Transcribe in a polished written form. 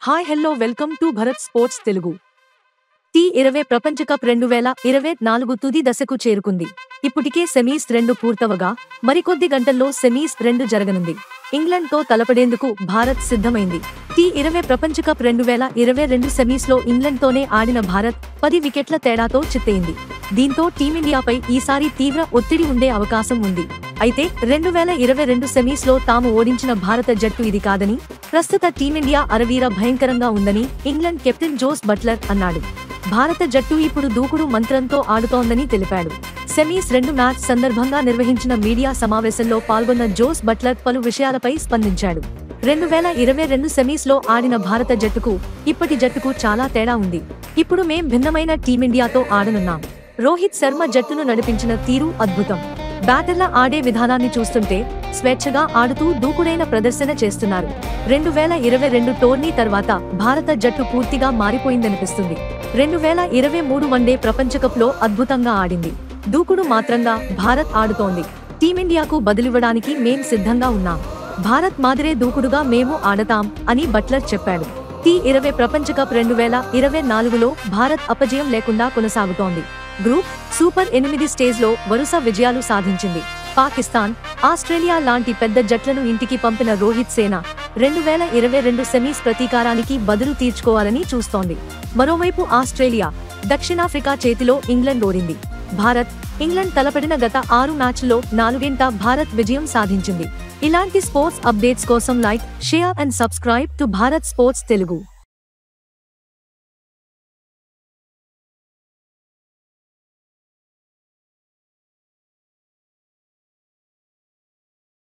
Hi hello welcome to Bharat sports Telugu. T20 ప్రపంచ cup 2024 తుది దశకు చేరుకుంది. ఇప్పటికే సెమీస్ 2 పూర్తవగా మరికొద్ది గంటల్లో సెమీస్ 2 జరగనుంది. ఇంగ్లాండ్ తో తలపడేందుకు భారత్ సిద్ధమైంది. T20 ప్రపంచ కప్ 2022 సెమీస్ లో ఇంగ్లాండ్ తోనే ఆడిన భారత్ 10 వికెట్ల తేడాతో చిత్తయింది. దీంతో టీమిండియాపై ఈసారి తీవ్ర ఒత్తిడి ఉండే అవకాశం ఉంది. అయితే 2022 సెమీస్ లో తాము ఓడించిన భారత జట్టు ఇది కాదని, ప్రస్తుత టీమిండియా అరవీర భయంకరంగా ఉందని ఇంగ్లాండ్ కెప్టెన్ జోస్ బట్లర్ అన్నాడు. భారత జట్టు ఇప్పుడు దూకుడు మంత్రంతో ఆడుతోందని తెలిపాడు. సెమీస్ 2 మ్యాచ్ సందర్భంగా నిర్వహించిన మీడియా సమావేశంలో పాల్గొన్న జోస్ బట్లర్ పలు విషయాలపై స్పందించాడు. 2022 సెమీస్ లో ఆడిన భారత జట్టుకు ఇప్పటి జట్టుకు చాలా తేడా ఉంది. ఇప్పుడు మేం భిన్నమైన టీమిండియాతో ఆడనున్నాం. రోహిత్ శర్మ జట్టును నడిపించిన తీరు అద్భుతం. బ్యాటర్ల ఆడే విధానాన్ని చూస్తుంటే స్వేచ్ఛగా ఆడుతూ దూకుడైన ప్రదర్శన చేస్తున్నారు. 2022 టోర్నీ తర్వాత భారత జట్టు పూర్తిగా మారిపోయిందనిపిస్తుంది. 2023 వన్డే ప్రపంచకప్ లో అద్భుతంగా ఆడింది. దూకుడు మాత్రంగా భారత్ ఆడుతోంది. టీమిండియాకు బదులివ్వడానికి మేం సిద్ధంగా ఉన్నాం. భారత్ మాదిరే దూకుడుగా మేము ఆడతాం అని బట్లర్ చెప్పాడు. T20 ప్రపంచ కప్ 2024లో భారత్ అపజయం లేకుండా కొనసాగుతోంది. గ్రూప్ సూపర్ 8 స్టేజ్ లో వరుస విజయాలు సాధించింది. పాకిస్తాన్, ఆస్ట్రేలియా లాంటి పెద్ద జట్లను ఇంటికి పంపిన రోహిత్ సేన 2022 సెమీస్ ప్రతీకారానికి బదులు తీర్చుకోవాలని చూస్తోంది. మరోవైపు ఆస్ట్రేలియా, దక్షిణాఫ్రికా చేతిలో ఇంగ్లాండ్ ఓడింది. భారత్, ఇంగ్లాండ్ తలపడిన గత 6 మ్యాచ్ల్లో 4 భారత్ విజయం సాధించింది. ఇలాంటి స్పోర్ట్స్ అప్డేట్స్ కోసం like, share and subscribe to Bharat sports Telugu.